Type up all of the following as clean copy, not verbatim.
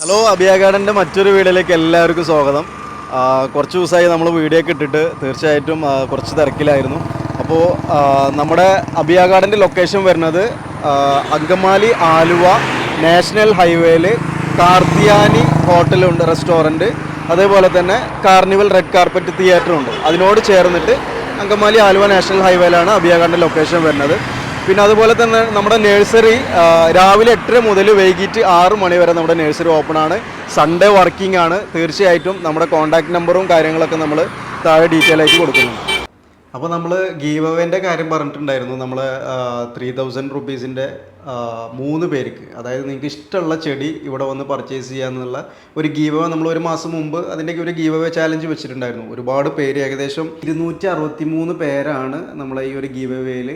Hello, അഭിയാഗാർഡൻ്റെ മറ്റൊരു വീഡിയോയിലേക്ക് എല്ലാവർക്കും സ്വാഗതം. കുറച്ച് ദിവസമായി നമ്മൾ വീഡിയോ ഒക്കെ ഇട്ടിട്ട് തീർച്ചയായിട്ടും കുറച്ച് തിരക്കിലായിരുന്നു. അപ്പോൾ നമ്മുടെ അഭിയാഗാർഡൻ്റെ ലൊക്കേഷൻ വരുന്നത് അങ്കമാലി ആലുവ നാഷണൽ ഹൈവേയിൽ കാർത്തിയാനി ഹോട്ടലുണ്ട്, റെസ്റ്റോറൻറ്റ്, അതേപോലെ തന്നെ കാർണിവൽ റെഡ് കാർപ്പറ്റ് തിയേറ്ററുണ്ട്. അതിനോട് ചേർന്നിട്ട് അങ്കമാലി ആലുവ നാഷണൽ ഹൈവേയിലാണ് അഭിയാഗാർഡൻ്റെ ലൊക്കേഷൻ വരുന്നത്. പിന്നെ അതുപോലെ തന്നെ നമ്മുടെ നഴ്സറി രാവിലെ 8 മുതൽ വൈകിട്ട് 6 മണി വരെ നമ്മുടെ നഴ്സറി ഓപ്പൺ ആണ്. സൺഡേ വർക്കിംഗ് ആണ്. തീർച്ചയായിട്ടും നമ്മുടെ കോൺടാക്ട് നമ്പറും കാര്യങ്ങളൊക്കെ നമ്മൾ താഴെ ഡീറ്റെയിൽ ആയിട്ട് കൊടുക്കുന്നുണ്ട്. അപ്പോൾ നമ്മൾ ഗീവ് അവേൻ്റെ കാര്യം പറഞ്ഞിട്ടുണ്ടായിരുന്നു. നമ്മൾ 3000 റുപ്പീസിൻ്റെ 3 പേർക്ക്, അതായത് നിങ്ങൾക്ക് ഇഷ്ടമുള്ള ചെടി ഇവിടെ വന്ന് പർച്ചേസ് ചെയ്യാമെന്നുള്ള ഒരു ഗീവ് അവേ നമ്മൾ ഒരു മാസം മുമ്പ് അതിൻ്റെ ഒരു ഗീവ് അവേ ചാലഞ്ച് വെച്ചിട്ടുണ്ടായിരുന്നു. ഒരുപാട് പേര്, ഏകദേശം 263 പേരാണ് നമ്മൾ ഈ ഒരു ഗീവ് അവേയിൽ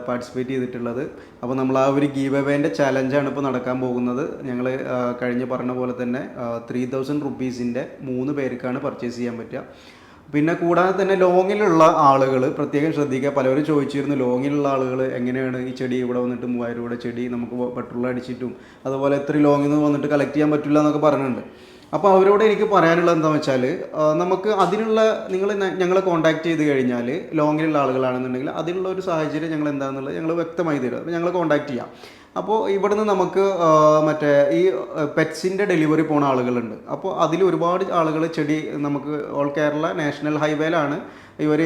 പാർട്ടിസിപ്പേറ്റ് ചെയ്തിട്ടുള്ളത്. അപ്പോൾ നമ്മൾ ആ ഒരു ഗീവ് അവേൻ്റെ ചാലഞ്ചാണ് ഇപ്പോൾ നടക്കാൻ പോകുന്നത്. ഞങ്ങൾ കഴിഞ്ഞ് പറഞ്ഞ പോലെ തന്നെ 3000 റുപ്പീസിൻ്റെ 3 പേർക്കാണ് പർച്ചേസ് ചെയ്യാൻ പറ്റുക. പിന്നെ കൂടാതെ തന്നെ ലോങ്ങിലുള്ള ആളുകൾ പ്രത്യേകം ശ്രദ്ധിക്കുക. പലരും ചോദിച്ചിരുന്നു, ലോങ്ങിലുള്ള ആളുകൾ എങ്ങനെയാണ് ഈ ചെടി ഇവിടെ വന്നിട്ട് 3000 രൂപയുടെ ചെടി നമുക്ക് പെട്രോൾ അടിച്ചിട്ടും അതുപോലെ എത്ര ലോങ്ങിൽ നിന്ന് വന്നിട്ട് കളക്ട് ചെയ്യാൻ പറ്റില്ല എന്നൊക്കെ പറഞ്ഞിട്ടുണ്ട്. അപ്പോൾ അവരോട് എനിക്ക് പറയാനുള്ളത് എന്താണെന്ന് വെച്ചാൽ, നമുക്ക് അതിനുള്ള ഞങ്ങളെ കോൺടാക്ട് ചെയ്ത് കഴിഞ്ഞാൽ, ലോങ്ങിലുള്ള ആളുകളാണെന്നുണ്ടെങ്കിൽ അതിനുള്ള ഒരു സാഹചര്യം ഞങ്ങൾ എന്താണെന്നുള്ളത് ഞങ്ങൾ വ്യക്തമായി തരും. അപ്പോൾ ഞങ്ങൾ കോൺടാക്ട് ചെയ്യാം. അപ്പോൾ ഇവിടുന്ന് നമുക്ക് മറ്റേ ഈ പെറ്റ്സിൻ്റെ ഡെലിവറി പോണ ആളുകളുണ്ട്. അപ്പോൾ അതിൽ ഒരുപാട് ആളുകൾ ചെടി നമുക്ക് ഓൾ കേരള നാഷണൽ ഹൈവേയിലാണ് ഇവർ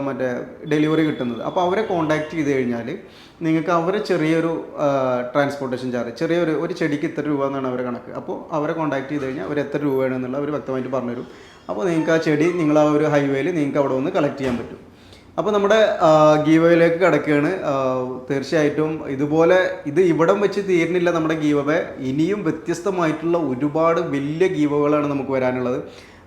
മറ്റേ ഡെലിവറി കിട്ടുന്നത്. അപ്പോൾ അവരെ കോൺടാക്റ്റ് ചെയ്ത് കഴിഞ്ഞാൽ നിങ്ങൾക്ക് അവരെ ചെറിയൊരു ട്രാൻസ്പോർട്ടേഷൻ ചാർജ്, ഒരു ചെടിക്ക് ഇത്ര രൂപ എന്നാണ് അവരെ കണക്ക്. അപ്പോൾ അവരെ കോൺടാക്റ്റ് ചെയ്ത് കഴിഞ്ഞാൽ അവർ എത്ര രൂപയാണെന്നുള്ള അവർ വ്യക്തമായിട്ട് പറഞ്ഞുതരും. അപ്പോൾ നിങ്ങൾക്ക് ആ ചെടി നിങ്ങൾ ആ ഒരു ഹൈവേയിൽ നിങ്ങൾക്ക് അവിടെ വന്ന് കളക്ട് ചെയ്യാൻ പറ്റും. അപ്പോൾ നമ്മുടെ ഗീവ് അവേയിലേക്ക് കിടക്കുകയാണ്. തീർച്ചയായിട്ടും ഇതുപോലെ ഇത് ഇവിടം വെച്ച് തീരുന്നില്ല നമ്മുടെ ഗീവ് അവേ. ഇനിയും വ്യത്യസ്തമായിട്ടുള്ള ഒരുപാട് വലിയ ഗീവ് അവേകളാണ് നമുക്ക് വരാനുള്ളത്.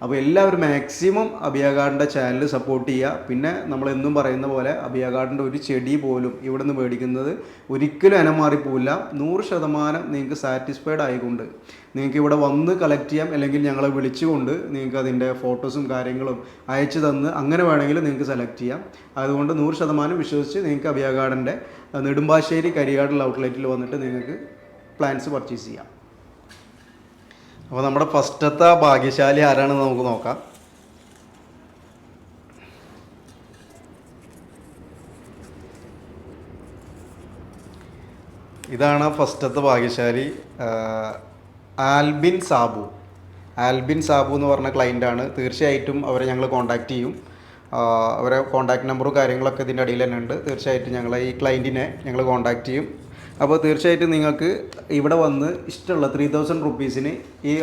അപ്പോൾ എല്ലാവരും മാക്സിമം അഭിയാഗാർഡൻ്റെ ചാനൽ സപ്പോർട്ട് ചെയ്യുക. പിന്നെ നമ്മളെന്നും പറയുന്ന പോലെ അഭിയാഗാർഡൻ്റെ ഒരു ചെടി പോലും ഇവിടെ നിന്ന് മേടിക്കുന്നത് ഒരിക്കലും അനമാറിപ്പോവില്ല. 100% നിങ്ങൾക്ക് സാറ്റിസ്ഫൈഡ് ആയിക്കൊണ്ട് നിങ്ങൾക്ക് ഇവിടെ വന്ന് കളക്ട് ചെയ്യാം. അല്ലെങ്കിൽ ഞങ്ങളെ വിളിച്ചുകൊണ്ട് നിങ്ങൾക്ക് അതിൻ്റെ ഫോട്ടോസും കാര്യങ്ങളും അയച്ചു തന്ന് അങ്ങനെ വേണമെങ്കിൽ നിങ്ങൾക്ക് സെലക്ട് ചെയ്യാം. അതുകൊണ്ട് 100% വിശ്വസിച്ച് നിങ്ങൾക്ക് അഭിയാഗാർഡൻ്റെ നെടുമ്പാശ്ശേരി കരിയാടുള്ള ഔട്ട്ലെറ്റിൽ വന്നിട്ട് നിങ്ങൾക്ക് പ്ലാന്റ്സ് പർച്ചേസ് ചെയ്യാം. അപ്പോൾ നമ്മുടെ ഫസ്റ്റത്തെ ഭാഗ്യശാലി ആരാണെന്ന് നമുക്ക് നോക്കാം. ഇതാണ് ഫസ്റ്റത്തെ ഭാഗ്യശാലി, ആൽബിൻ സാബു എന്ന് പറഞ്ഞ ക്ലയൻ്റാണ്. തീർച്ചയായിട്ടും അവരെ ഞങ്ങൾ കോൺടാക്റ്റ് ചെയ്യും. അവരെ കോൺടാക്റ്റ് നമ്പറും കാര്യങ്ങളൊക്കെ ഇതിൻ്റെ അടിയിൽ തന്നെ ഉണ്ട്. തീർച്ചയായിട്ടും ഞങ്ങൾ ഈ ക്ലയൻറ്റിനെ ഞങ്ങൾ കോൺടാക്റ്റ് ചെയ്യും. അപ്പോൾ തീർച്ചയായിട്ടും നിങ്ങൾക്ക് ഇവിടെ വന്ന് ഇഷ്ടമുള്ള 3000 റുപ്പീസിന് ഈ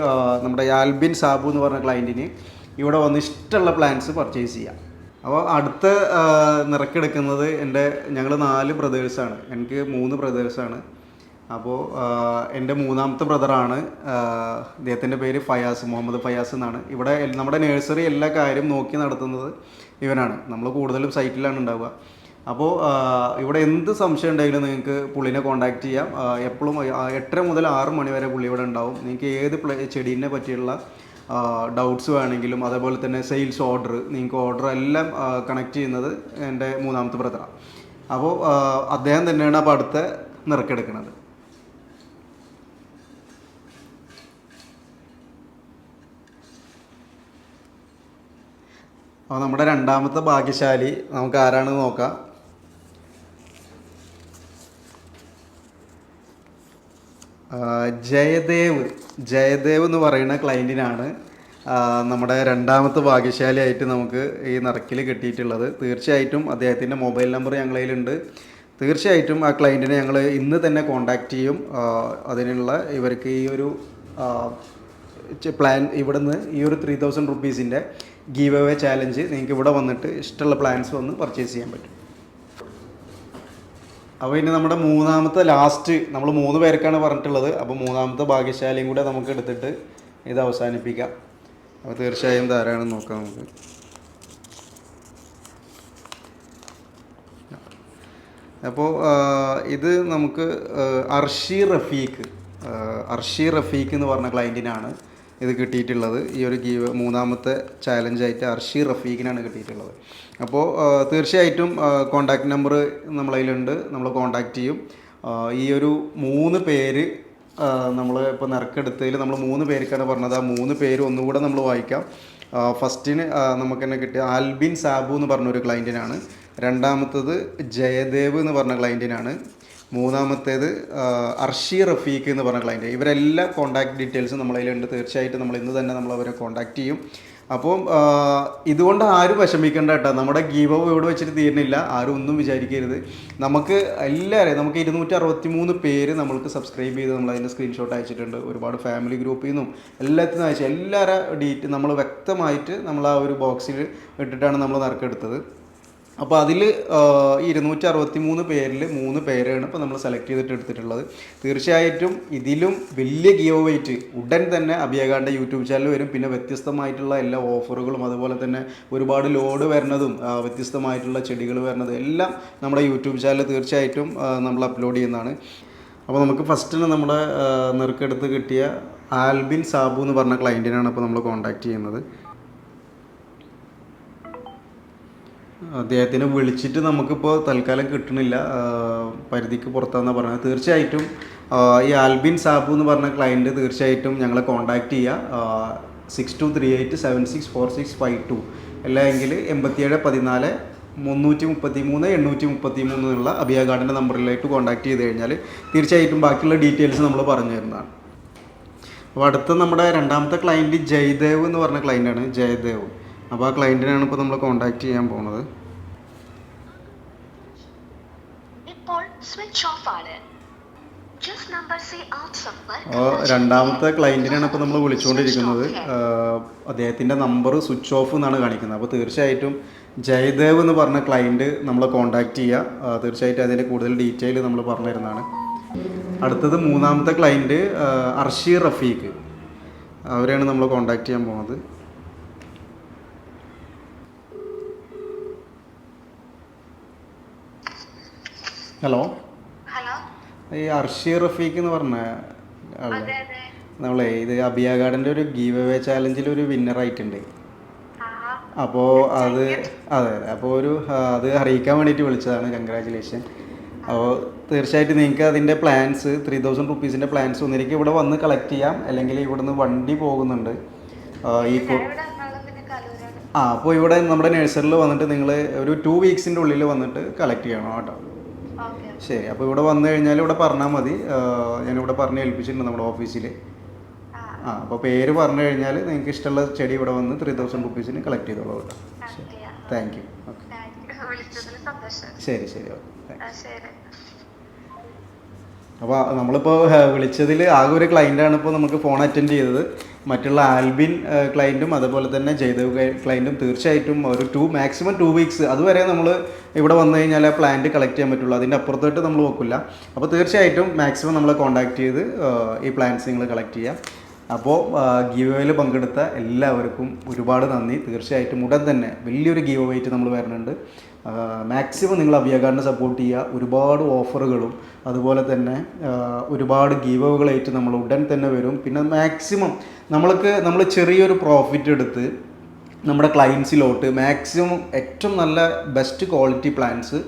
നമ്മുടെ ആൽബിൻ സാബു എന്ന് പറഞ്ഞ ക്ലയൻറ്റിന് ഇവിടെ വന്ന് ഇഷ്ടമുള്ള പ്ലാന്റ്സ് പർച്ചേസ് ചെയ്യാം. അപ്പോൾ അടുത്ത നിറക്കെടുക്കുന്നത് ഞങ്ങൾ 4 ബ്രദേഴ്സാണ്. എനിക്ക് 3 ബ്രദേഴ്സാണ്. അപ്പോൾ എൻ്റെ മൂന്നാമത്തെ ബ്രദറാണ്. ഇദ്ദേഹത്തിൻ്റെ പേര് മുഹമ്മദ് ഫയാസ് എന്നാണ്. ഇവിടെ നമ്മുടെ നഴ്സറി എല്ലാ കാര്യം നോക്കി നടത്തുന്നത് ഇവനാണ്. നമ്മൾ കൂടുതലും സൈറ്റിലാണ് ഉണ്ടാവുക. അപ്പോൾ ഇവിടെ എന്ത് സംശയം ഉണ്ടെങ്കിലും നിങ്ങൾക്ക് പുള്ളിനെ കോൺടാക്റ്റ് ചെയ്യാം. എപ്പോഴും 8 മുതൽ 6 മണി വരെ പുള്ളി ഇവിടെ ഉണ്ടാവും. നിങ്ങൾക്ക് ഏത് ചെടീനെ പറ്റിയുള്ള ഡൗട്ട്സ് വേണമെങ്കിലും, അതേപോലെ തന്നെ സെയിൽസ് ഓർഡർ, നിങ്ങൾക്ക് ഓർഡർ എല്ലാം കണക്ട് ചെയ്യുന്നത് എൻ്റെ മൂന്നാമത്തെ ബ്രദറാണ്. അപ്പോൾ അദ്ദേഹം തന്നെയാണ് അപ്പോൾ അടുത്ത നിറക്കെടുക്കുന്നത്. അപ്പോൾ നമ്മുടെ രണ്ടാമത്തെ ഭാഗ്യശാലി നമുക്ക് ആരാണെന്ന് നോക്കാം. ജയദേവ് എന്ന് പറയുന്ന ക്ലയൻറ്റിനാണ് നമ്മുടെ രണ്ടാമത്തെ ഭാഗ്യശാലിയായിട്ട് നമുക്ക് ഈ നറുക്കിൽ കിട്ടിയിട്ടുള്ളത്. തീർച്ചയായിട്ടും അദ്ദേഹത്തിൻ്റെ മൊബൈൽ നമ്പർ ഞങ്ങളുടെ കയ്യിലുണ്ട്. തീർച്ചയായിട്ടും ആ ക്ലയൻറ്റിനെ ഞങ്ങൾ ഇന്ന് തന്നെ കോൺടാക്റ്റ് ചെയ്യും. അതിനുള്ള ഇവർക്ക് ഈ ഒരു പ്ലാൻ ഇവിടുന്ന് ഈ ഒരു 3000 റുപ്പീസിൻ്റെ ഗീവ് അവേ ചാലഞ്ച് നിങ്ങൾക്ക് ഇവിടെ വന്നിട്ട് ഇഷ്ടമുള്ള പ്ലാൻസ് വന്ന് പർച്ചേസ് ചെയ്യാൻ പറ്റും. അപ്പോൾ ഇനി നമ്മുടെ മൂന്നാമത്തെ ലാസ്റ്റ്, നമ്മൾ 3 പേർക്കാണ് പറഞ്ഞിട്ടുള്ളത്. അപ്പോൾ മൂന്നാമത്തെ ഭാഗ്യശാലിയും കൂടെ നമുക്ക് എടുത്തിട്ട് ഇത് അവസാനിപ്പിക്കാം. അപ്പോൾ തീർച്ചയായും ധാരാളം നോക്കാം നമുക്ക്. അപ്പോൾ ഇത് നമുക്ക് അർഷി റഫീഖ് എന്ന് പറഞ്ഞ ക്ലയൻറ്റിനാണ് ഇത് കിട്ടിയിട്ടുള്ളത്. ഈ ഒരു മൂന്നാമത്തെ ചാലഞ്ചായിട്ട് അർഷി റഫീഖിനാണ് കിട്ടിയിട്ടുള്ളത്. അപ്പോൾ തീർച്ചയായിട്ടും കോൺടാക്റ്റ് നമ്പർ നമ്മളതിലുണ്ട്, നമ്മൾ കോൺടാക്റ്റ് ചെയ്യും. ഈ ഒരു 3 പേര് നമ്മൾ ഇപ്പോൾ നറുക്കെടുത്തതിൽ നമ്മൾ 3 പേർക്കാണ് പറഞ്ഞത്. ആ 3 പേര് ഒന്നുകൂടെ നമ്മൾ വായിക്കാം. ഫസ്റ്റിന് നമുക്ക് തന്നെ കിട്ടിയ ആൽബിൻ സാബു എന്ന് പറഞ്ഞൊരു ക്ലയൻറ്റിനാണ്. രണ്ടാമത്തത് ജയദേവ് എന്ന് പറഞ്ഞ ക്ലയൻറ്റിനാണ്. മൂന്നാമത്തേത് അർഷി റഫീഖ് എന്ന് പറഞ്ഞ ക്ലയൻറ്റ്. ഇവരെല്ലാം കോൺടാക്ട് ഡീറ്റെയിൽസ് നമ്മളതിലുണ്ട്. തീർച്ചയായിട്ടും നമ്മൾ ഇന്ന് തന്നെ നമ്മൾ അവരെ കോൺടാക്ട് ചെയ്യും. അപ്പം ഇതുകൊണ്ട് ആരും വിഷമിക്കേണ്ട കേട്ടോ. നമ്മുടെ ഗീവ് അവേ ഇവിടെ വെച്ചിട്ട് തീരുന്നില്ല. ആരും ഒന്നും വിചാരിക്കരുത്. നമുക്ക് എല്ലാവരെയും നമുക്ക് 263 പേര് നമ്മൾക്ക് സബ്സ്ക്രൈബ് ചെയ്ത് നമ്മൾ അതിൻ്റെ സ്ക്രീൻഷോട്ട് അയച്ചിട്ടുണ്ട്. ഒരുപാട് ഫാമിലി ഗ്രൂപ്പിൽ നിന്നും എല്ലാത്തിനും അയച്ചു. എല്ലാവരുടെ നമ്മൾ വ്യക്തമായിട്ട് നമ്മൾ ആ ഒരു ബോക്സിൽ ഇട്ടിട്ടാണ് നമ്മൾ നറുക്കെടുത്തത്. അപ്പോൾ അതിൽ 263 പേരിൽ 3 പേരാണ് ഇപ്പോൾ നമ്മൾ സെലക്ട് ചെയ്തിട്ട് എടുത്തിട്ടുള്ളത്. തീർച്ചയായിട്ടും ഇതിലും വലിയ ഗീവ് വെയിറ്റ് ഉടൻ തന്നെ അഭിയകാൻ്റെ യൂട്യൂബ് ചാനൽ വരും. പിന്നെ വ്യത്യസ്തമായിട്ടുള്ള എല്ലാ ഓഫറുകളും അതുപോലെ തന്നെ ഒരുപാട് ലോഡ് വരുന്നതും വ്യത്യസ്തമായിട്ടുള്ള ചെടികൾ വരുന്നതും എല്ലാം നമ്മുടെ യൂട്യൂബ് ചാനൽ തീർച്ചയായിട്ടും നമ്മൾ അപ്ലോഡ് ചെയ്യുന്നതാണ്. അപ്പോൾ നമുക്ക് ഫസ്റ്റിന് നമ്മുടെ നെറുക്കെടുത്ത് കിട്ടിയ ആൽബിൻ സാബു എന്ന് പറഞ്ഞ ക്ലയൻറ്റിനാണ് ഇപ്പോൾ നമ്മൾ കോൺടാക്റ്റ് ചെയ്യുന്നത്. അദ്ദേഹത്തിനെ വിളിച്ചിട്ട് നമുക്കിപ്പോൾ തൽക്കാലം കിട്ടണില്ല, പരിധിക്ക് പുറത്താണെന്നാണ് പറയുന്നത്. തീർച്ചയായിട്ടും ഈ ആൽബിൻ സാബു എന്ന് പറഞ്ഞ ക്ലയൻറ്റ് തീർച്ചയായിട്ടും ഞങ്ങളെ കോൺടാക്റ്റ് ചെയ്യുക. 6238764652 അല്ലെങ്കിൽ 8714 333 833 എന്നുള്ള അഭിയ ഗാർഡൻ്റെ നമ്പറിലേക്ക് കോൺടാക്ട് ചെയ്ത് കഴിഞ്ഞാൽ തീർച്ചയായിട്ടും ബാക്കിയുള്ള ഡീറ്റെയിൽസ് നമ്മൾ പറഞ്ഞു തരുന്നതാണ്. അപ്പോൾ അടുത്ത നമ്മുടെ രണ്ടാമത്തെ ക്ലയൻറ്റ് ജയദേവ് എന്ന് പറഞ്ഞ ക്ലയൻറ്റാണ്. ജയദേവ്. അപ്പോൾ ആ ക്ലയൻറ്റിനാണ് ഇപ്പോൾ നമ്മൾ കോൺടാക്റ്റ് ചെയ്യാൻ പോകുന്നത്. രണ്ടാമത്തെ ക്ലയൻറ്റിനാണ് ഇപ്പോൾ നമ്മൾ വിളിച്ചുകൊണ്ടിരിക്കുന്നത്. അദ്ദേഹത്തിൻ്റെ നമ്പർ സ്വിച്ച് ഓഫ് എന്നാണ് കാണിക്കുന്നത്. അപ്പോൾ തീർച്ചയായിട്ടും ജയദേവ് എന്ന് പറഞ്ഞ ക്ലയൻറ്റ് നമ്മളെ കോൺടാക്റ്റ് ചെയ്യുക. തീർച്ചയായിട്ടും അതിൻ്റെ കൂടുതൽ ഡീറ്റെയിൽ നമ്മൾ പറഞ്ഞു തരുന്നതാണ്. അടുത്തത് മൂന്നാമത്തെ ക്ലയൻറ്റ് അർഷി റഫീഖ്. അവരെയാണ് നമ്മൾ കോൺടാക്റ്റ് ചെയ്യാൻ പോകുന്നത്. ഹലോ, ഈ അർഷി റഫീഖ് എന്ന് പറഞ്ഞ ആളെ നമ്മളെ ഇത് അഭിയ ഗാർഡൻ്റെ ഒരു ഗീവ് അവേ ചാലഞ്ചിൽ ഒരു വിന്നറായിട്ടുണ്ട്. അപ്പോൾ അത് അതെ അപ്പോൾ അത് അറിയിക്കാൻ വേണ്ടിയിട്ട് വിളിച്ചതാണ്. കൺഗ്രാജുലേഷൻ. അപ്പോൾ തീർച്ചയായിട്ടും നിങ്ങൾക്ക് അതിൻ്റെ പ്ലാൻസ് 3000 റുപ്പീസിൻ്റെ പ്ലാൻസ് ഒന്നിരിക്കും ഇവിടെ വന്ന് കളക്ട് ചെയ്യാം, അല്ലെങ്കിൽ ഇവിടുന്ന് വണ്ടി പോകുന്നുണ്ട് അപ്പോൾ ഇവിടെ നമ്മുടെ നഴ്സറിയിൽ വന്നിട്ട് നിങ്ങൾ ഒരു 2 വീക്സിൻ്റെ ഉള്ളിൽ വന്നിട്ട് കളക്ട് ചെയ്യണം കേട്ടോ. ശരി, അപ്പോൾ ഇവിടെ വന്നു കഴിഞ്ഞാൽ ഇവിടെ പറഞ്ഞാൽ മതി. ഞാനിവിടെ പറഞ്ഞ് ഏൽപ്പിച്ചിട്ടുണ്ട് നമ്മുടെ ഓഫീസിൽ. അപ്പോൾ പേര് പറഞ്ഞു കഴിഞ്ഞാൽ നിങ്ങൾക്ക് ഇഷ്ടമുള്ള ചെടി ഇവിടെ വന്ന് 3000 റുപ്പീസിന് കളക്ട് ചെയ്തോളൂ കേട്ടോ. ശരി, താങ്ക് യു. ഓക്കെ, ശരി ശരി, ഓക്കെ, താങ്ക്. അപ്പോൾ നമ്മളിപ്പോൾ വിളിച്ചതിൽ ആകെ ഒരു ക്ലയൻറ്റാണ് ഇപ്പോൾ നമുക്ക് ഫോൺ അറ്റൻഡ് ചെയ്തത്. മറ്റുള്ള ആൽബിൻ ക്ലയൻറ്റും അതുപോലെ തന്നെ ജയദേവ് ക്ലയൻറ്റും തീർച്ചയായിട്ടും ഒരു മാക്സിമം 2 വീക്സ് അതുവരെ നമ്മൾ ഇവിടെ വന്നു കഴിഞ്ഞാൽ ആ പ്ലാന്റ് കളക്ട് ചെയ്യാൻ പറ്റുള്ളൂ. അതിൻ്റെ അപ്പുറത്തോട്ട് നമ്മൾ വെക്കില്ല. അപ്പോൾ തീർച്ചയായിട്ടും മാക്സിമം നമ്മളെ കോൺടാക്ട് ചെയ്ത് ഈ പ്ലാന്റ്സ് നിങ്ങൾ കളക്ട് ചെയ്യാം. അപ്പോൾ ഗീവ് അവേയിൽ പങ്കെടുത്ത എല്ലാവർക്കും ഒരുപാട് നന്ദി. തീർച്ചയായിട്ടും ഉടൻ തന്നെ വലിയൊരു ഗീവ് അവേറ്റ് നമ്മൾ വരുന്നുണ്ട്. മാക്സിമം നിങ്ങൾ അഭിയ ഗാർഡനെ സപ്പോർട്ട് ചെയ്യുക. ഒരുപാട് ഓഫറുകളും അതുപോലെ തന്നെ ഒരുപാട് ഗീവ് അവേകളായിട്ട് നമ്മൾ ഉടൻ തന്നെ വരും. പിന്നെ മാക്സിമം നമ്മൾ ചെറിയൊരു പ്രോഫിറ്റ് എടുത്ത് നമ്മുടെ ക്ലയൻസിലോട്ട് മാക്സിമം ഏറ്റവും നല്ല ബെസ്റ്റ് ക്വാളിറ്റി പ്ലാന്റ്സ്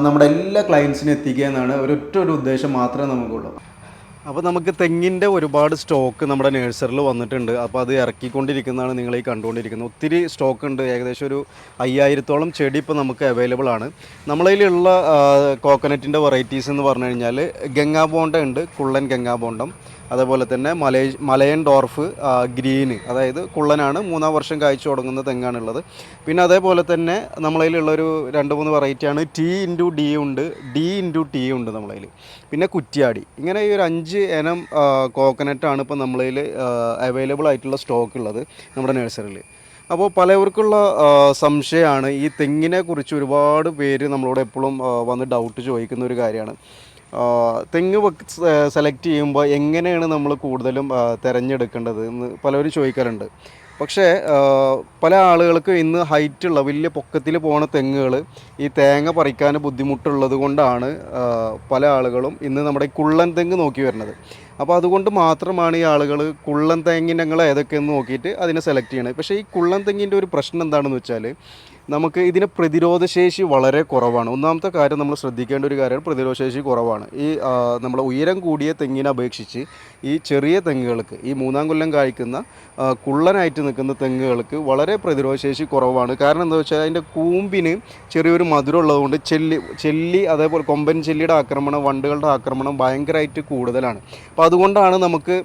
നമ്മുടെ എല്ലാ ക്ലയൻസിനും എത്തിക്കുക എന്നാണ് ഒരു ഉദ്ദേശം മാത്രമേ നമുക്കുള്ളൂ. അപ്പോൾ നമുക്ക് തെങ്ങിൻ്റെ ഒരുപാട് സ്റ്റോക്ക് നമ്മുടെ നഴ്സറിൽ വന്നിട്ടുണ്ട്. അപ്പോൾ അത് ഇറക്കിക്കൊണ്ടിരിക്കുന്നതാണ് നിങ്ങൾ ഈ കണ്ടുകൊണ്ടിരിക്കുന്നത്. ഒത്തിരി സ്റ്റോക്ക് ഉണ്ട്. ഏകദേശം ഒരു 5000-ഓളം ചെടി ഇപ്പോൾ നമുക്ക് അവൈലബിൾ ആണ്. നമ്മളതിലുള്ള കോക്കനറ്റിൻ്റെ വെറൈറ്റീസ് എന്ന് പറഞ്ഞു കഴിഞ്ഞാൽ ഗംഗാബോണ്ട ഉണ്ട്, കുള്ളൻ ഗംഗാബോണ്ടം, അതേപോലെ തന്നെ മലയൻ ഡോർഫ് ഗ്രീന്, അതായത് കുള്ളനാണ്, 3-ാം വർഷം കായ്ച്ചു തുടങ്ങുന്ന തെങ്ങാണുള്ളത്. പിന്നെ അതേപോലെ തന്നെ നമ്മളതിലുള്ളൊരു 2-3 വെറൈറ്റിയാണ് T*D ഉണ്ട്, D*T ഉണ്ട് നമ്മളതിൽ. പിന്നെ കുറ്റ്യാടി. ഇങ്ങനെ ഈ ഒരു 5 ഇനം കോക്കനറ്റാണ് ഇപ്പോൾ നമ്മളതിൽ അവൈലബിൾ ആയിട്ടുള്ള സ്റ്റോക്ക് ഉള്ളത് നമ്മുടെ നഴ്സറിയിൽ. അപ്പോൾ പലവർക്കുള്ള സംശയമാണ് ഈ തെങ്ങിനെ കുറിച്ച്. ഒരുപാട് പേര് നമ്മളോട് എപ്പോഴും വന്ന് ഡൗട്ട് ചോദിക്കുന്ന ഒരു കാര്യമാണ്. തെങ്ങ് സെലക്ട് ചെയ്യുമ്പോൾ എങ്ങനെയാണ് നമ്മൾ കൂടുതലും തിരഞ്ഞെടുക്കേണ്ടത് എന്ന് പലരും ചോദിക്കാറുണ്ട്. പക്ഷേ പല ആളുകൾക്കും ഇന്ന് ഹൈറ്റുള്ള വലിയ പൊക്കത്തിൽ പോകുന്ന തെങ്ങുകൾ ഈ തേങ്ങ പറിക്കാൻ ബുദ്ധിമുട്ടുള്ളത് കൊണ്ടാണ് പല ആളുകളും ഇന്ന് നമ്മുടെ കുള്ളൻ തെങ്ങ് നോക്കി വരുന്നത്. അപ്പോൾ അതുകൊണ്ട് മാത്രമാണ് ഈ ആളുകൾ കുള്ളൻ തെങ്ങിനങ്ങൾ ഏതൊക്കെയെന്ന് നോക്കിയിട്ട് അതിനെ സെലക്ട് ചെയ്യണത്. പക്ഷേ ഈ കുള്ളൻ തെങ്ങിൻ്റെ ഒരു പ്രശ്നം എന്താണെന്ന് വെച്ചാൽ നമുക്ക് ഇതിന് പ്രതിരോധശേഷി വളരെ കുറവാണ്. ഒന്നാമത്തെ കാര്യം നമ്മൾ ശ്രദ്ധിക്കേണ്ട ഒരു കാര്യമാണ് പ്രതിരോധശേഷി കുറവാണ്. ഈ നമ്മൾ ഉയരം കൂടിയ തെങ്ങിനെ അപേക്ഷിച്ച് ഈ ചെറിയ തെങ്ങുകൾക്ക്, ഈ 3-ാം കൊല്ലം കായ്ക്കുന്ന കുള്ളനായിട്ട് നിൽക്കുന്ന തെങ്ങുകൾക്ക് വളരെ പ്രതിരോധശേഷി കുറവാണ്. കാരണം എന്താ വെച്ചാൽ അതിൻ്റെ കൂമ്പിന് ചെറിയൊരു മധുരം ഉള്ളതുകൊണ്ട് ചെല്ലി അതേപോലെ കൊമ്പൻ ചെല്ലിയുടെ ആക്രമണം, വണ്ടുകളുടെ ആക്രമണം ഭയങ്കരമായിട്ട് കൂടുതലാണ്. അപ്പോൾ അതുകൊണ്ടാണ് നമുക്ക്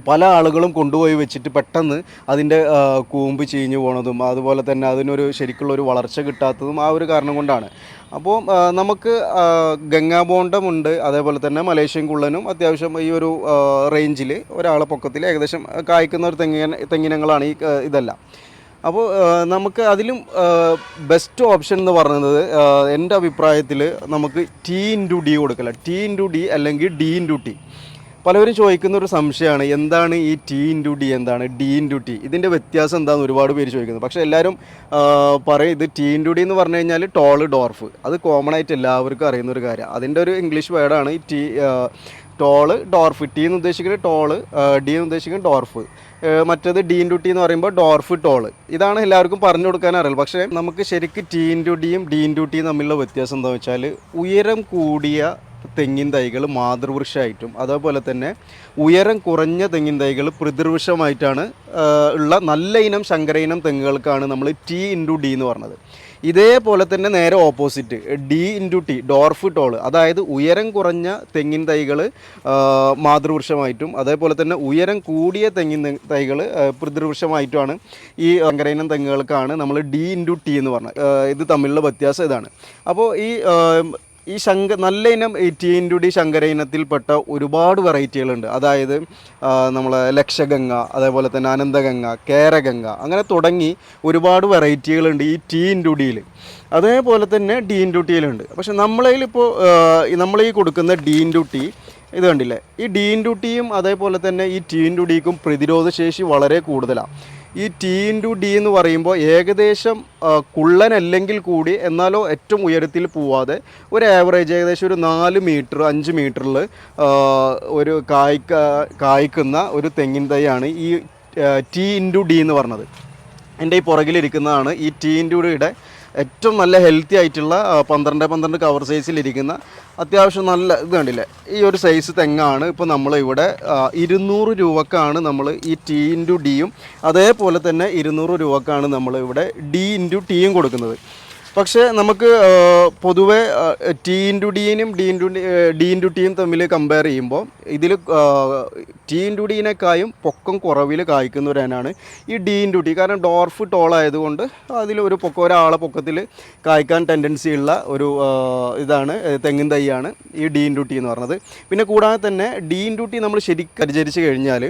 പല ആളുകളും കൊണ്ടുപോയി വെച്ചിട്ട് പെട്ടെന്ന് അതിൻ്റെ കൂമ്പ് ചീഞ്ഞു പോണതും അതുപോലെ തന്നെ അതിനൊരു ശരിക്കുള്ളൊരു വളർച്ച കിട്ടാത്തതും ആ ഒരു കാരണം കൊണ്ടാണ്. അപ്പോൾ നമുക്ക് ഗംഗാബോണ്ടമുണ്ട്, അതേപോലെ തന്നെ മലേഷ്യൻ കുള്ളനും അത്യാവശ്യം ഈ ഒരു റേഞ്ചിൽ ഒരാളെ പൊക്കത്തിൽ ഏകദേശം കായ്ക്കുന്ന ഒരു തെങ്ങിനങ്ങളാണ് ഈ ഇതെല്ലാം. അപ്പോൾ നമുക്ക് അതിലും ബെസ്റ്റ് ഓപ്ഷൻ എന്ന് പറയുന്നത് എൻ്റെ അഭിപ്രായത്തിൽ നമുക്ക് T/D കൊടുക്കല. T/D അല്ലെങ്കിൽ D/T. പലവരും ചോദിക്കുന്ന ഒരു സംശയമാണ്, എന്താണ് ഈ T/D, എന്താണ് D/T, ഇതിൻ്റെ വ്യത്യാസം എന്താണെന്ന് ഒരുപാട് പേര് ചോദിക്കുന്നത്. പക്ഷേ എല്ലാവരും പറയും ഇത് T/D എന്ന് പറഞ്ഞു കഴിഞ്ഞാൽ ടോള് ഡോർഫ്. അത് കോമൺ ആയിട്ട് എല്ലാവർക്കും അറിയുന്ന ഒരു കാര്യം. അതിൻ്റെ ഒരു ഇംഗ്ലീഷ് വേർഡാണ് ഈ ടോള് ഡോർഫ്. T എന്ന് ഉദ്ദേശിക്കുന്നത് ടോള്, D എന്ന് ഉദ്ദേശിക്കുന്നത് ഡോർഫ്, മറ്റേത് D/T എന്ന് പറയുമ്പോൾ ഡോർഫ് ടോള്. ഇതാണ് എല്ലാവർക്കും പറഞ്ഞു കൊടുക്കാൻ അറിയില്ല. പക്ഷേ നമുക്ക് ശരിക്കും T/Dയും D/Tയും തമ്മിലുള്ള വ്യത്യാസം എന്താണെന്ന് വെച്ചാൽ ഉയരം കൂടിയ തെങ്ങിൻ തൈകൾ മാതൃവൃക്ഷമായിട്ടും അതേപോലെ തന്നെ ഉയരം കുറഞ്ഞ തെങ്ങിൻ തൈകൾ പിതൃവൃക്ഷമായിട്ടാണ് ഉള്ള നല്ല ഇനം ശങ്കര ഇനം തെങ്ങുകൾക്കാണ് നമ്മൾ T/D എന്ന് പറഞ്ഞത്. ഇതേപോലെ തന്നെ നേരെ ഓപ്പോസിറ്റ് D/T ഡോർഫ് ടോള്, അതായത് ഉയരം കുറഞ്ഞ തെങ്ങിൻ തൈകൾ മാതൃവൃക്ഷമായിട്ടും അതേപോലെ തന്നെ ഉയരം കൂടിയ തെങ്ങിൻ തൈകൾ പിതൃവൃക്ഷമായിട്ടുമാണ് ഈ ശങ്കര ഇനം തെങ്ങുകൾക്കാണ് നമ്മൾ D/T എന്ന് പറഞ്ഞത്. ഇത് തമ്മിലുള്ള വ്യത്യാസം ഇതാണ്. അപ്പോൾ ഈ നല്ല ഇനം T/D ശങ്കര ഇനത്തിൽപ്പെട്ട ഒരുപാട് വെറൈറ്റികളുണ്ട്. അതായത് നമ്മളെ ലക്ഷഗംഗ, അതേപോലെ തന്നെ അനന്തഗംഗ, കേരഗംഗ, അങ്ങനെ തുടങ്ങി ഒരുപാട് വെറൈറ്റികളുണ്ട് ഈ T/Dയിൽ. അതേപോലെ തന്നെ D/Tയിലുണ്ട്. പക്ഷെ നമ്മളിപ്പോൾ നമ്മളീ കൊടുക്കുന്ന D/T ഇത് കണ്ടില്ലേ, ഈ D/Tയും അതേപോലെ തന്നെ ഈ T/Dക്കും പ്രതിരോധശേഷി വളരെ കൂടുതലാണ്. ഈ T/D എന്ന് പറയുമ്പോൾ ഏകദേശം കുള്ളനല്ലെങ്കിൽ കൂടി എന്നാലോ ഏറ്റവും ഉയരത്തിൽ പോവാതെ ഒരു ആവറേജ് ഏകദേശം ഒരു 4 മീറ്റർ 5 മീറ്ററിൽ ഒരു കായ്ക്കുന്ന ഒരു തെങ്ങിൻ തൈയാണ് ഈ T/D എന്ന് പറഞ്ഞത്. എൻ്റെ ഈ പുറകിലിരിക്കുന്നതാണ് ഈ T/Dയുടെ ഏറ്റവും നല്ല ഹെൽത്തി ആയിട്ടുള്ള 12x12 കവർ സൈസിലിരിക്കുന്ന അത്യാവശ്യം നല്ല ഇത് കണ്ടില്ലേ, ഈ ഒരു സൈസ് തെങ്ങാണ് ഇപ്പോൾ നമ്മളിവിടെ 200 രൂപക്കാണ് നമ്മൾ ഈ T/Dയും അതേപോലെ തന്നെ 200 രൂപക്കാണ് നമ്മളിവിടെ D/Tയും കൊടുക്കുന്നത്. പക്ഷേ നമുക്ക് പൊതുവെ T/Dയും D/Tയും തമ്മിൽ കമ്പയർ ചെയ്യുമ്പോൾ ഇതിൽ T/Dനെക്കായും പൊക്കം കുറവിൽ കായ്ക്കുന്ന ഒരു ഇനമാണ് ഈ D/T. കാരണം ഡോർഫ് ടോളായതുകൊണ്ട് അതിലൊരു ഒരാളെ പൊക്കത്തിൽ കായ്ക്കാൻ ടെൻഡൻസി ഉള്ള ഒരു ഇതാണ് തെങ്ങിൻ തൈയാണ് ഈ D/T എന്ന് പറഞ്ഞത്. പിന്നെ കൂടാതെ തന്നെ D/T നമ്മൾ ശരിക്കും പരിചരിച്ച് കഴിഞ്ഞാൽ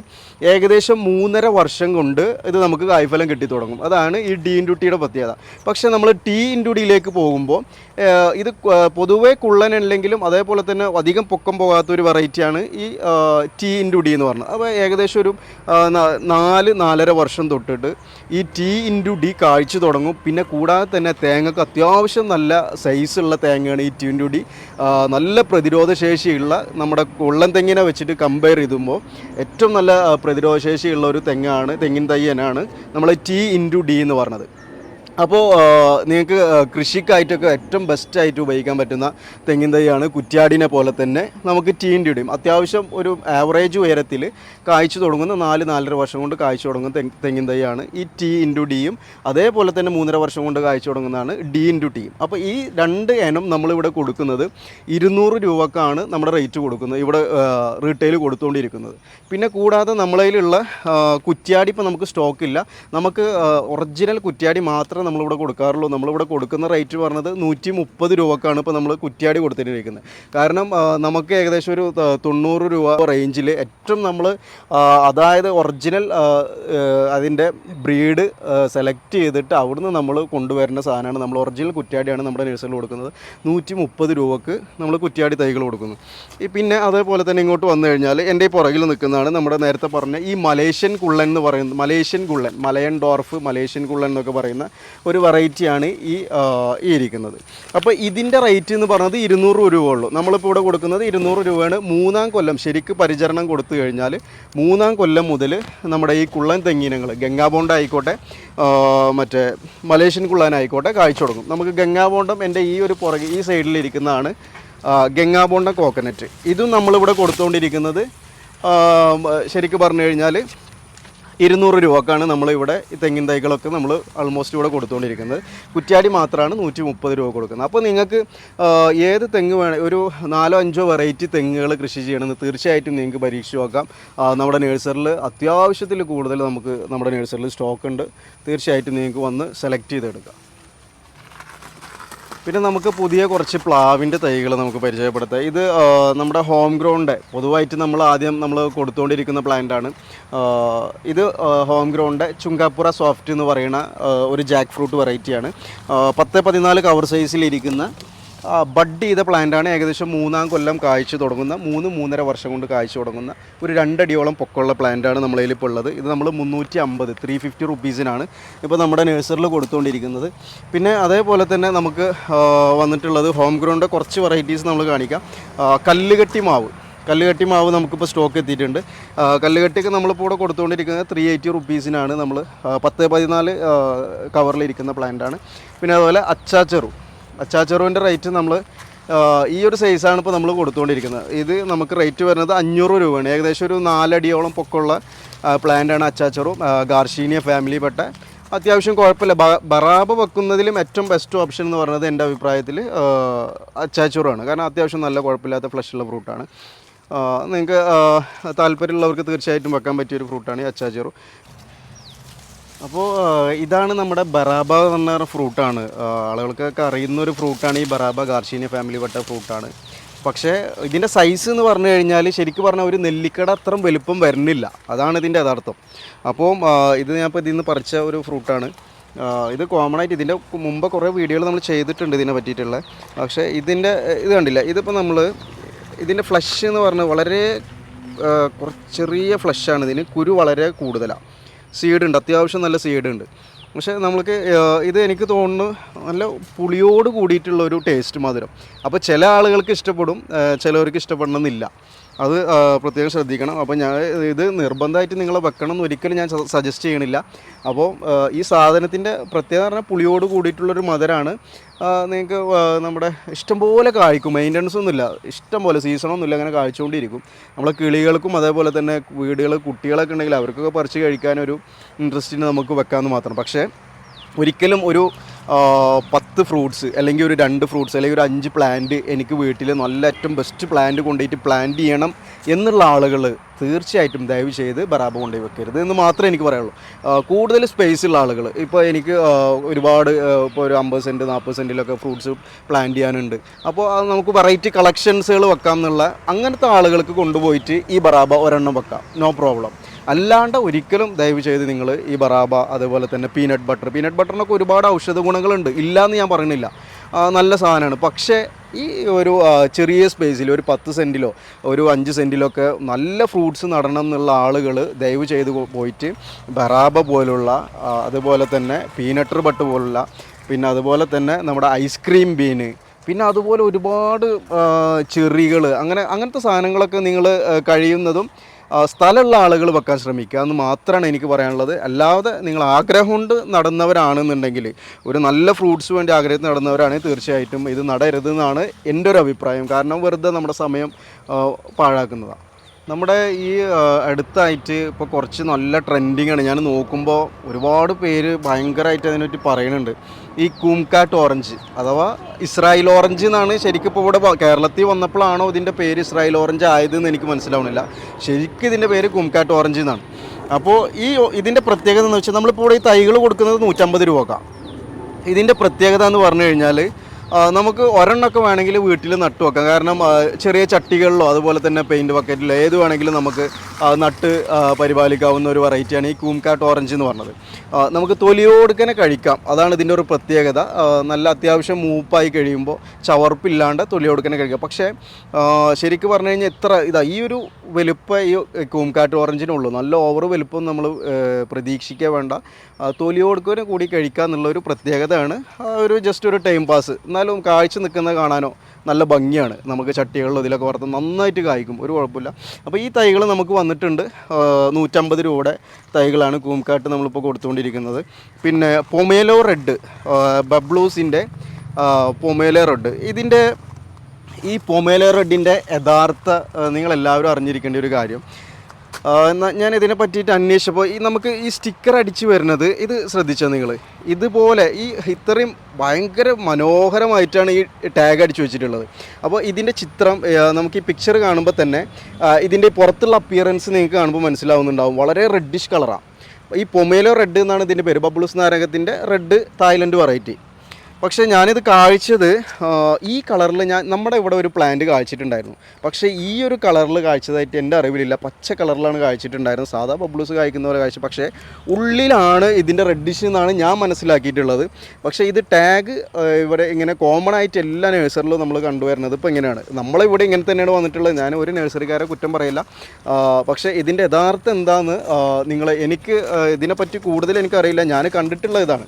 ഏകദേശം 3.5 വർഷം കൊണ്ട് ഇത് നമുക്ക് കായ്ഫലം കിട്ടി തുടങ്ങും. അതാണ് ഈ D/Tയുടെ പ്രത്യേകത. പക്ഷേ നമ്മൾ T/Dയിലേക്ക് പോകുമ്പോൾ ഇത് പൊതുവേ കുള്ളനല്ലെങ്കിലും അതേപോലെ തന്നെ അധികം പൊക്കം പോകാത്തൊരു വെറൈറ്റിയാണ് ഈ T/D എന്ന് പറഞ്ഞത്. അപ്പോൾ ഏകദേശം ഒരു 4-4.5 വർഷം തൊട്ടിട്ട് ഈ T/D കായ്ച്ചു തുടങ്ങും. പിന്നെ കൂടാതെ തന്നെ തേങ്ങക്ക് അത്യാവശ്യം നല്ല സൈസുള്ള തേങ്ങയാണ് ഈ T/D. നല്ല പ്രതിരോധശേഷിയുള്ള നമ്മുടെ കുള്ളൻ തെങ്ങിനെ വെച്ചിട്ട് കമ്പയർ ചെയ്യുമ്പോൾ ഏറ്റവും നല്ല പ്രതിരോധശേഷിയുള്ള ഒരു തെങ്ങിൻ തൈയനാണ് നമ്മൾ T/D എന്ന് പറഞ്ഞത്. അപ്പോൾ നിങ്ങൾക്ക് കൃഷിക്കായിട്ടൊക്കെ ഏറ്റവും ബെസ്റ്റായിട്ട് ഉപയോഗിക്കാൻ പറ്റുന്ന തെങ്ങിൻ തൈയാണ് കുറ്റ്യാടിനെ പോലെ തന്നെ നമുക്ക് T/Dയും അത്യാവശ്യം ഒരു ആവറേജ് ഉയരത്തിൽ കായ്ച്ചു തുടങ്ങുന്ന 4-4.5 വർഷം കൊണ്ട് കായ്ച്ചു തുടങ്ങുന്ന തെങ്ങിൻ തൈയാണ് ഈ T/Dയും അതേപോലെ തന്നെ 3.5 വർഷം കൊണ്ട് കായ്ച്ചു തുടങ്ങുന്നതാണ് D/Tയും. അപ്പോൾ ഈ രണ്ട് ഇനം നമ്മളിവിടെ കൊടുക്കുന്നത് 200 രൂപക്കാണ് നമ്മുടെ റേറ്റ് കൊടുക്കുന്നത്, ഇവിടെ റീറ്റെയിൽ കൊടുത്തുകൊണ്ടിരിക്കുന്നത്. പിന്നെ കൂടാതെ നമ്മളതിലുള്ള കുറ്റ്യാടി ഇപ്പോൾ നമുക്ക് സ്റ്റോക്കില്ല. നമുക്ക് ഒറിജിനൽ കുറ്റ്യാടി മാത്രം നമ്മളിവിടെ കൊടുക്കാറുള്ളൂ. നമ്മളിവിടെ കൊടുക്കുന്ന റേറ്റ് പറഞ്ഞത് 130 രൂപക്കാണ് ഇപ്പോൾ നമ്മൾ കുറ്റ്യാടി കൊടുത്തിട്ടിരിക്കുന്നത്. കാരണം നമുക്ക് ഏകദേശം ഒരു 90 രൂപ റേഞ്ചിൽ ഏറ്റവും നമ്മൾ അതായത് ഒറിജിനൽ അതിൻ്റെ ബ്രീഡ് സെലക്ട് ചെയ്തിട്ട് അവിടുന്ന് നമ്മൾ കൊണ്ടുവരുന്ന സാധനമാണ്. നമ്മൾ ഒറിജിനൽ കുറ്റ്യാടിയാണ് നമ്മുടെ നഴ്സറിയിൽ കൊടുക്കുന്നത്. 130 രൂപക്ക് നമ്മൾ കുറ്റ്യാടി തൈകൾ കൊടുക്കുന്നു. പിന്നെ അതേപോലെ തന്നെ ഇങ്ങോട്ട് വന്നു കഴിഞ്ഞാൽ എൻ്റെ ഈ പുറകിൽ നിൽക്കുന്നതാണ് നമ്മുടെ നേരത്തെ പറഞ്ഞ ഈ മലേഷ്യൻ കുള്ളൻ എന്ന് പറയുന്നത്. മലേഷ്യൻ കുള്ളൻ, മലയൻ ഡോർഫ്, മലേഷ്യൻ കുള്ളൻ എന്നൊക്കെ പറയുന്ന ഒരു വെറൈറ്റിയാണ് ഈ ഇരിക്കുന്നത്. അപ്പോൾ ഇതിൻ്റെ റേറ്റ് എന്ന് പറഞ്ഞത് 200 രൂപ ഉള്ളൂ. നമ്മളിപ്പോൾ ഇവിടെ കൊടുക്കുന്നത് 200 രൂപയാണ്. 3-ാം കൊല്ലം ശരിക്ക് പരിചരണം കൊടുത്തു കഴിഞ്ഞാൽ 3-ാം കൊല്ലം മുതൽ നമ്മുടെ ഈ കുള്ളൻ തെങ്ങിനങ്ങൾ ഗംഗാബോണ്ട ആയിക്കോട്ടെ മറ്റേ മലേഷ്യൻ കുള്ളനായിക്കോട്ടെ കായ്ച്ചു തുടങ്ങും. നമുക്ക് ഗംഗാബോണ്ടം എൻ്റെ ഈ ഒരു പുറകെ ഈ സൈഡിലിരിക്കുന്നതാണ് ഗംഗാബോണ്ട കോക്കനറ്റ്. ഇതും നമ്മളിവിടെ കൊടുത്തുകൊണ്ടിരിക്കുന്നത് ശരിക്കും പറഞ്ഞു കഴിഞ്ഞാൽ 200 രൂപക്കാണ് നമ്മളിവിടെ ഈ തെങ്ങിൻ തൈകളൊക്കെ നമ്മൾ ആൾമോസ്റ്റ് ഇവിടെ കൊടുത്തുകൊണ്ടിരിക്കുന്നത്. കുറ്റ്യാടി മാത്രമാണ് 130 രൂപ കൊടുക്കുന്നത്. അപ്പോൾ നിങ്ങൾക്ക് ഏത് തെങ്ങ് ഒരു 4-5 വെറൈറ്റി തെങ്ങുകൾ കൃഷി ചെയ്യണമെന്ന് തീർച്ചയായിട്ടും നിങ്ങൾക്ക് പരീക്ഷിച്ച് നോക്കാം. നമ്മുടെ നഴ്സറിയിൽ അത്യാവശ്യത്തിൽ കൂടുതൽ നമുക്ക് നമ്മുടെ നഴ്സറിയിൽ സ്റ്റോക്ക് ഉണ്ട്. തീർച്ചയായിട്ടും നിങ്ങൾക്ക് വന്ന് സെലക്ട് ചെയ്തെടുക്കാം. പിന്നെ നമുക്ക് പുതിയ കുറച്ച് പ്ലാവിൻ്റെ തൈകൾ നമുക്ക് പരിചയപ്പെടുത്താം. ഇത് നമ്മുടെ ഹോം ഗ്രൗണ്ട് പൊതുവായിട്ട് ആദ്യം നമ്മൾ കൊടുത്തുകൊണ്ടിരിക്കുന്ന പ്ലാന്റാണ്. ഇത് ഹോം ഗ്രൗണ്ട് ചുങ്കാപ്പുറ സോഫ്റ്റ് എന്ന് പറയുന്ന ഒരു ജാക്ക് ഫ്രൂട്ട് വെറൈറ്റിയാണ്. 10-14 കവർ സൈസിലിരിക്കുന്ന ബഡ് ചെയ്ത പ്ലാന്റാണ്. ഏകദേശം 3-ാം കൊല്ലം കായ്ച്ചു തുടങ്ങുന്ന 3-3.5 വർഷം കൊണ്ട് കായ്ച്ചു തുടങ്ങുന്ന ഒരു 2 അടിയോളം പൊക്കമുള്ള പ്ലാന്റാണ് നമ്മളതിൽ ഇപ്പോൾ ഉള്ളത്. ഇത് നമ്മൾ 350 റുപ്പീസിനാണ് ഇപ്പോൾ നമ്മുടെ നഴ്സറിൽ കൊടുത്തുകൊണ്ടിരിക്കുന്നത്. പിന്നെ അതേപോലെ തന്നെ നമുക്ക് വന്നിട്ടുള്ളത് ഹോം ഗ്രൗണ്ട് കുറച്ച് വെറൈറ്റീസ് നമ്മൾ കാണിക്കാം. കല്ലുകട്ടി മാവ് നമുക്കിപ്പോൾ സ്റ്റോക്ക് എത്തിയിട്ടുണ്ട്. കല്ലുകട്ടിയൊക്കെ നമ്മളിപ്പോൾ ഇവിടെ കൊടുത്തുകൊണ്ടിരിക്കുന്നത് 380 റുപ്പീസിനാണ്. നമ്മൾ 10-14 കവറിലിരിക്കുന്ന പ്ലാന്റാണ്. പിന്നെ അതുപോലെ അച്ചാച്ചെറുവിൻ്റെ റേറ്റ് നമ്മൾ ഈ ഒരു സൈസാണ് ഇപ്പോൾ നമ്മൾ കൊടുത്തുകൊണ്ടിരിക്കുന്നത്. ഇത് നമുക്ക് റേറ്റ് വരുന്നത് 500 രൂപയാണ്. ഏകദേശം ഒരു 4 അടിയോളം പൊക്കമുള്ള പ്ലാന്റാണ് അച്ചാച്ചെറു. ഗാർഷീനിയ ഫാമിലിപ്പെട്ട അത്യാവശ്യം കുഴപ്പമില്ല. ബറാബ വെക്കുന്നതിലും ഏറ്റവും ബെസ്റ്റ് ഓപ്ഷൻ എന്ന് പറയുന്നത് എൻ്റെ അഭിപ്രായത്തിൽ അച്ചാച്ചെറുവാണ്. കാരണം അത്യാവശ്യം നല്ല കുഴപ്പമില്ലാത്ത ഫ്ലഷുള്ള ഫ്രൂട്ടാണ്. നിങ്ങൾക്ക് താല്പര്യമുള്ളവർക്ക് തീർച്ചയായിട്ടും വെക്കാൻ പറ്റിയൊരു ഫ്രൂട്ടാണ് ഈ അച്ചാച്ചെറു. അപ്പോൾ ഇതാണ് നമ്മുടെ ബറാബ എന്ന് പറഞ്ഞ ഫ്രൂട്ടാണ്. ആളുകൾക്കൊക്കെ അറിയുന്നൊരു ഫ്രൂട്ടാണ് ഈ ബറാബ. ഗാർഷീനിയ ഫാമിലി പെട്ട ഫ്രൂട്ടാണ്. പക്ഷേ ഇതിൻ്റെ സൈസ് എന്ന് പറഞ്ഞു കഴിഞ്ഞാൽ ശരിക്കും പറഞ്ഞാൽ ഒരു നെല്ലിക്കട അത്രയും വലുപ്പം വരുന്നില്ല. അതാണ് ഇതിൻ്റെ യഥാർത്ഥം. അപ്പോൾ ഇത് ഞാനിപ്പോൾ ഇതിൽ നിന്ന് പറിച്ച ഒരു ഫ്രൂട്ടാണ്. ഇത് കോമൺ ആയിട്ട് ഇതിൻ്റെ മുമ്പ് കുറേ വീഡിയോകൾ നമ്മൾ ചെയ്തിട്ടുണ്ട് ഇതിനെ പറ്റിയിട്ടുള്ള. പക്ഷേ ഇത് കണ്ടില്ല. ഇതിപ്പോൾ ഇതിൻ്റെ ഫ്ലഷ് എന്ന് പറഞ്ഞാൽ വളരെ ചെറിയ ഫ്ലഷാണ്. ഇതിന് കുരു വളരെ കൂടുതലാണ്. സീഡുണ്ട്, അത്യാവശ്യം നല്ല സീഡുണ്ട്. പക്ഷേ നമ്മൾക്ക് ഇത് എനിക്ക് തോന്നുന്നു നല്ല പുളിയോട് കൂടിയിട്ടുള്ള ഒരു ടേസ്റ്റ് മധുരം. അപ്പോൾ ചില ആളുകൾക്ക് ഇഷ്ടപ്പെടും, ചിലവർക്ക് ഇഷ്ടപ്പെടണമെന്നില്ല. അത് പ്രത്യേകം ശ്രദ്ധിക്കണം. അപ്പോൾ ഞാൻ ഇത് നിർബന്ധമായിട്ട് നിങ്ങൾ വെക്കണം എന്ന് ഒരിക്കലും ഞാൻ സജസ്റ്റ് ചെയ്യണില്ല. അപ്പോൾ ഈ സാധനത്തിൻ്റെ പ്രത്യേകത പറഞ്ഞാൽ പുളിയോട് കൂടിയിട്ടുള്ളൊരു മധുരമാണ്. നിങ്ങൾക്ക് നമ്മുടെ ഇഷ്ടംപോലെ കായ്ക്കും, മെയിൻ്റനൻസ് ഒന്നുമില്ല, ഇഷ്ടംപോലെ സീസണൊന്നുമില്ല, അങ്ങനെ കായ്ച്ചുകൊണ്ടിരിക്കും. നമ്മളെ കിളികൾക്കും അതേപോലെ തന്നെ കുട്ടികളൊക്കെ ഉണ്ടെങ്കിൽ അവർക്കൊക്കെ പറിച്ച് കഴിക്കാനൊരു ഇൻട്രസ്റ്റിന് നമുക്ക് വെക്കാമെന്ന് മാത്രം. പക്ഷേ ഒരിക്കലും ഒരു 10 ഫ്രൂട്ട്സ് അല്ലെങ്കിൽ ഒരു 2 ഫ്രൂട്ട്സ് അല്ലെങ്കിൽ ഒരു 5 പ്ലാന്റ് എനിക്ക് വീട്ടിൽ നല്ല ഏറ്റവും ബെസ്റ്റ് പ്ലാന്റ് കൊണ്ടുപോയിട്ട് പ്ലാന്റ് ചെയ്യണം എന്നുള്ള ആളുകൾ തീർച്ചയായിട്ടും ദയവ് ചെയ്ത് ബറാബ കൊണ്ടുപോയി വെക്കരുത് എന്ന് മാത്രമേ എനിക്ക് പറയുള്ളൂ. കൂടുതൽ സ്പേസ് ഉള്ള ആളുകൾ, ഇപ്പോൾ എനിക്ക് ഒരുപാട് ഇപ്പോൾ ഒരു 50 സെൻറ്റ് 40 സെൻറ്റിലൊക്കെ ഫ്രൂട്ട്സ് പ്ലാന്റ് ചെയ്യാനുണ്ട്. അപ്പോൾ അത് നമുക്ക് വെറൈറ്റി കളക്ഷൻസുകൾ വെക്കാം എന്നുള്ള അങ്ങനത്തെ ആളുകൾക്ക് കൊണ്ടുപോയിട്ട് ഈ ബറാബ ഒരെണ്ണം വെക്കാം, നോ പ്രോബ്ലം. അല്ലാണ്ട് ഒരിക്കലും ദയവ് ചെയ്ത് നിങ്ങൾ ഈ ബറാബ അതേപോലെ തന്നെ പീനട്ട് ബട്ടറിനൊക്കെ ഒരുപാട് ഔഷധ ഗുണങ്ങളുണ്ട്, ഇല്ലയെന്ന് ഞാൻ പറയുന്നില്ല, നല്ല സാധനമാണ്. പക്ഷേ ഈ ഒരു ചെറിയ സ്പേസിൽ ഒരു 10 സെൻറ്റിലോ ഒരു 5 സെൻറ്റിലൊക്കെ നല്ല ഫ്രൂട്ട്സ് നടണം എന്നുള്ള ആളുകൾ ദയവ് ചെയ്ത് പോയിട്ട് ബറാബ പോലുള്ള അതുപോലെ തന്നെ പീനട്ട് ബട്ടർ പോലുള്ള പിന്നെ അതുപോലെ തന്നെ നമ്മുടെ ഐസ്ക്രീം ബീന് പിന്നെ അതുപോലെ ഒരുപാട് ചെറികൾ അങ്ങനത്തെ സാധനങ്ങളൊക്കെ നിങ്ങൾ കഴിയുന്നതും സ്ഥലമുള്ള ആളുകൾ വെക്കാൻ ശ്രമിക്കുക എന്ന് മാത്രമാണ് എനിക്ക് പറയാനുള്ളത്. അല്ലാതെ നിങ്ങൾ ആഗ്രഹം കൊണ്ട് നടന്നവരാണെന്നുണ്ടെങ്കിൽ, ഒരു നല്ല ഫ്രൂട്ട്സ് വേണ്ടി ആഗ്രഹത്തിൽ നടന്നവരാണെങ്കിൽ തീർച്ചയായിട്ടും ഇത് നടരുതെന്നാണ് എൻ്റെ ഒരു അഭിപ്രായം. കാരണം വെറുതെ നമ്മുടെ സമയം പാഴാക്കുന്നതാണ്. നമ്മുടെ ഈ അടുത്തായിട്ട് ഇപ്പോൾ കുറച്ച് നല്ല ട്രെൻഡിങ്ങാണ്. ഞാൻ നോക്കുമ്പോൾ ഒരുപാട് പേര് ഭയങ്കരമായിട്ട് അതിനെപ്പറ്റി പറയുന്നുണ്ട്. ഈ കൂംകാട്ട് ഓറഞ്ച് അഥവാ ഇസ്രായേൽ ഓറഞ്ച് എന്നാണ് ശരിക്കും ഇപ്പോൾ ഇവിടെ കേരളത്തിൽ വന്നപ്പോഴാണോ ഇതിൻ്റെ പേര് ഇസ്രായേൽ ഓറഞ്ച് ആയതെന്ന് എനിക്ക് മനസ്സിലാവുന്നില്ല. ശരിക്കും ഇതിൻ്റെ പേര് കൂംകാട്ട് ഓറഞ്ച് എന്നാണ്. അപ്പോൾ ഇതിൻ്റെ പ്രത്യേകത എന്ന് വെച്ചാൽ നമ്മളിപ്പോൾ ഇവിടെ ഈ തൈകൾ കൊടുക്കുന്നത് 150 രൂപക്കാണ്. ഇതിൻ്റെ പ്രത്യേകത എന്ന് പറഞ്ഞു കഴിഞ്ഞാൽ നമുക്ക് ഒരെണ്ണമൊക്കെ വേണമെങ്കിൽ വീട്ടിൽ നട്ടു വെക്കാം. കാരണം ചെറിയ ചട്ടികളിലോ അതുപോലെ തന്നെ പെയിൻറ്റ് ബക്കറ്റിലോ ഏത് വേണമെങ്കിലും നമുക്ക് നട്ട് പരിപാലിക്കാവുന്ന ഒരു വെറൈറ്റിയാണ് ഈ കൂംകാട്ട് ഓറഞ്ച് എന്ന് പറഞ്ഞത്. നമുക്ക് തൊലിയോടുക്കനെ കഴിക്കാം, അതാണ് ഇതിൻ്റെ ഒരു പ്രത്യേകത. നല്ല അത്യാവശ്യം മൂപ്പായി കഴിയുമ്പോൾ ചവർപ്പില്ലാണ്ട് തൊലിയോടുക്കനെ കഴിക്കാം. പക്ഷേ ശരിക്കും പറഞ്ഞു കഴിഞ്ഞാൽ ഈ ഒരു വലുപ്പം ഈ കൂംകാട്ട് ഓറഞ്ചിനുള്ളൂ. നല്ല ഓവർ വലുപ്പം നമ്മൾ പ്രതീക്ഷിക്കാൻ വേണ്ട. തൊലിയോടുക്കനെ കൂടി കഴിക്കുക എന്നുള്ളൊരു പ്രത്യേകതയാണ്. ഒരു ജസ്റ്റ് ഒരു ടൈം പാസ്. എന്നാലും കാഴ്ച നിൽക്കുന്നത് കാണാനോ നല്ല ഭംഗിയാണ്. നമുക്ക് ചട്ടികളിലും ഇതിലൊക്കെ വറുത്ത് നന്നായിട്ട് കായ്ക്കും, ഒരു കുഴപ്പമില്ല. അപ്പോൾ ഈ തൈകൾ നമുക്ക് വന്നിട്ടുണ്ട്. 150 രൂപയുടെ തൈകളാണ് കൂംകാട്ട് നമ്മളിപ്പോൾ കൊടുത്തുകൊണ്ടിരിക്കുന്നത്. പിന്നെ പൊമേലോ റെഡ്, ബബ്ലൂസിൻ്റെ പൊമേലോ റെഡ്. ഈ പൊമേലോ റെഡിൻ്റെ യഥാർത്ഥ നിങ്ങളെല്ലാവരും അറിഞ്ഞിരിക്കേണ്ട ഒരു കാര്യം, ഞാൻ ഇതിനെ പറ്റിയിട്ട് അന്വേഷിച്ചപ്പോൾ നമുക്ക് ഈ സ്റ്റിക്കർ അടിച്ച് വരുന്നത് ഇത് ശ്രദ്ധിച്ചോ നിങ്ങൾ? ഇതുപോലെ ഇത്രയും ഭയങ്കര മനോഹരമായിട്ടാണ് ഈ ടാഗ് അടിച്ച് വെച്ചിട്ടുള്ളത്. അപ്പോൾ ഇതിൻ്റെ ചിത്രം നമുക്ക് ഈ പിക്ചർ കാണുമ്പോൾ തന്നെ ഇതിൻ്റെ പുറത്തുള്ള അപ്പിയറൻസ് നിങ്ങൾക്ക് കാണുമ്പോൾ മനസ്സിലാവുന്നുണ്ടാവും. വളരെ റെഡിഷ് കളറാണ്. ഈ പൊമേലോ റെഡ് എന്നാണ് ഇതിൻ്റെ പേര്. ബബ്ലൂസ് നാരകത്തിൻ്റെ റെഡ് തായ്ലൻഡ് വെറൈറ്റി. പക്ഷേ ഞാനിത് കാഴ്ചത് ഈ കളറിൽ നമ്മുടെ ഇവിടെ ഒരു പ്ലാന്റ് കാഴ്ചിട്ടുണ്ടായിരുന്നു. പക്ഷേ ഈ ഒരു കളറിൽ കാഴ്ചതായിട്ട് എൻ്റെ അറിവിലില്ല. പച്ച കളറിലാണ് കാഴ്ചിട്ടുണ്ടായിരുന്നത്. സാധാ ബബ്ലൂസ് കായ്ക്കുന്ന പോലെ കാഴ്ച, പക്ഷേ ഉള്ളിലാണ് ഇതിൻ്റെ റെഡിഷ് എന്നാണ് ഞാൻ മനസ്സിലാക്കിയിട്ടുള്ളത്. പക്ഷേ ഇത് ടാഗ് ഇവിടെ ഇങ്ങനെ കോമൺ ആയിട്ട് എല്ലാ നഴ്സറിലും നമ്മൾ കണ്ടുവരുന്നത് ഇപ്പോൾ ഇങ്ങനെയാണ്. നമ്മളിവിടെ ഇങ്ങനെ തന്നെയാണ് വന്നിട്ടുള്ളത്. ഞാൻ ഒരു നഴ്സറിക്കാരെ കുറ്റം പറയില്ല. പക്ഷേ ഇതിൻ്റെ യഥാർത്ഥം എന്താണെന്ന് എനിക്ക് ഇതിനെപ്പറ്റി കൂടുതൽ എനിക്കറിയില്ല. ഞാൻ കണ്ടിട്ടുള്ള ഇതാണ്.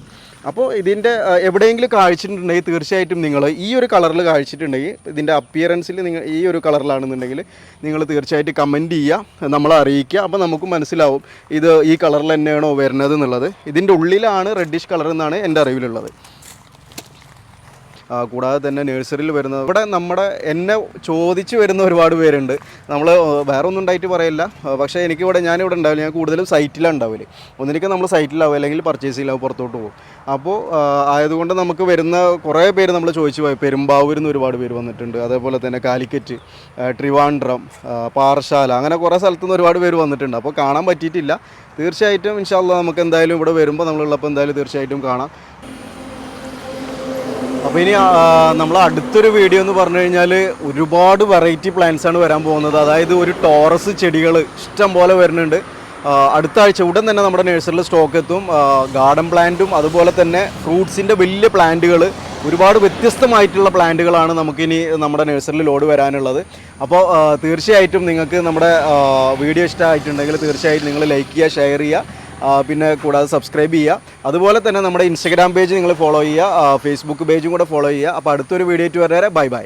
അപ്പോൾ ഇതിൻ്റെ എവിടെയെങ്കിലും കാഴ്ചിട്ടുണ്ടെങ്കിൽ തീർച്ചയായിട്ടും നിങ്ങൾ ഈ ഒരു കളറിൽ കാഴ്ചിട്ടുണ്ടെങ്കിൽ ഇതിൻ്റെ അപ്പിയറൻസിൽ നിങ്ങൾ ഈ ഒരു കളറിലാണെന്നുണ്ടെങ്കിൽ നിങ്ങൾ തീർച്ചയായിട്ടും കമൻറ്റ് ചെയ്യുക, നമ്മളെ അറിയിക്കുക. അപ്പോൾ നമുക്ക് മനസ്സിലാവും ഇത് ഈ കളറിൽ തന്നെയാണോ വരുന്നത് എന്നുള്ളത്. ഇതിൻ്റെ ഉള്ളിലാണ് റെഡിഷ് കളർ എന്നാണ് എൻ്റെ അറിവിലുള്ളത്. കൂടാതെ തന്നെ നഴ്സറിയിൽ വരുന്നത് ഇവിടെ എന്നെ ചോദിച്ച് വരുന്ന ഒരുപാട് പേരുണ്ട്. നമ്മൾ വേറെ ഒന്നും ഉണ്ടായിട്ട് പറയില്ല. പക്ഷേ ഞാനിവിടെ ഉണ്ടാവില്ല. ഞാൻ കൂടുതലും സൈറ്റിലാണ് ഉണ്ടാവില്ല. ഒന്നിലേക്ക് നമ്മൾ സൈറ്റിലാവും, അല്ലെങ്കിൽ പർച്ചേസ് ചെയ്യില്ലാവും, പുറത്തോട്ട് പോകും. അപ്പോൾ ആയതുകൊണ്ട് നമുക്ക് വരുന്ന കുറേ പേര് നമ്മൾ ചോദിച്ചു പോയി. പെരുമ്പാവൂരിൽ നിന്ന് ഒരുപാട് പേര് വന്നിട്ടുണ്ട്. അതേപോലെ തന്നെ കാലിക്കറ്റ്, ട്രിവാൻഡ്രം, പാറശാല, അങ്ങനെ കുറേ സ്ഥലത്തുനിന്ന് ഒരുപാട് പേര് വന്നിട്ടുണ്ട്. അപ്പോൾ കാണാൻ പറ്റിയിട്ടില്ല. തീർച്ചയായിട്ടും ഇൻഷാ അല്ലാഹ് നമുക്ക് എന്തായാലും ഇവിടെ വരുമ്പോൾ നമ്മളുള്ളപ്പോൾ എന്തായാലും തീർച്ചയായിട്ടും കാണാം. അപ്പോൾ ഇനി നമ്മൾ അടുത്തൊരു വീഡിയോ എന്ന് പറഞ്ഞു കഴിഞ്ഞാൽ ഒരുപാട് വെറൈറ്റി പ്ലാന്റ്സാണ് വരാൻ പോകുന്നത്. അതായത് ഒരു ടോറസ് ചെടികൾ ഇഷ്ടം പോലെ വരുന്നുണ്ട്. അടുത്ത ആഴ്ച ഉടൻ തന്നെ നമ്മുടെ നഴ്സറിയിൽ സ്റ്റോക്ക് എത്തും. ഗാർഡൻ പ്ലാന്റും അതുപോലെ തന്നെ ഫ്രൂട്ട്സിൻ്റെ വലിയ പ്ലാന്റുകൾ, ഒരുപാട് വ്യത്യസ്തമായിട്ടുള്ള പ്ലാന്റുകളാണ് നമുക്കിനി നമ്മുടെ നഴ്സറിയിൽ ലോഡ് വരാനുള്ളത്. അപ്പോൾ തീർച്ചയായിട്ടും നിങ്ങൾക്ക് നമ്മുടെ വീഡിയോ ഇഷ്ടമായിട്ടുണ്ടെങ്കിൽ തീർച്ചയായിട്ടും നിങ്ങൾ ലൈക്ക് ചെയ്യുക, ഷെയർ ചെയ്യുക, പിന്നെ കൂടാതെ സബ്സ്ക്രൈബ് ചെയ്യുക. അതുപോലെ തന്നെ നമ്മുടെ ഇൻസ്റ്റഗ്രാം പേജ് നിങ്ങൾ ഫോളോ ചെയ്യുക, ഫേസ്ബുക്ക് പേജും കൂടെ ഫോളോ ചെയ്യുക. അപ്പോൾ അടുത്തൊരു വീഡിയോ ആയിട്ട് വരെ ബൈ ബൈ.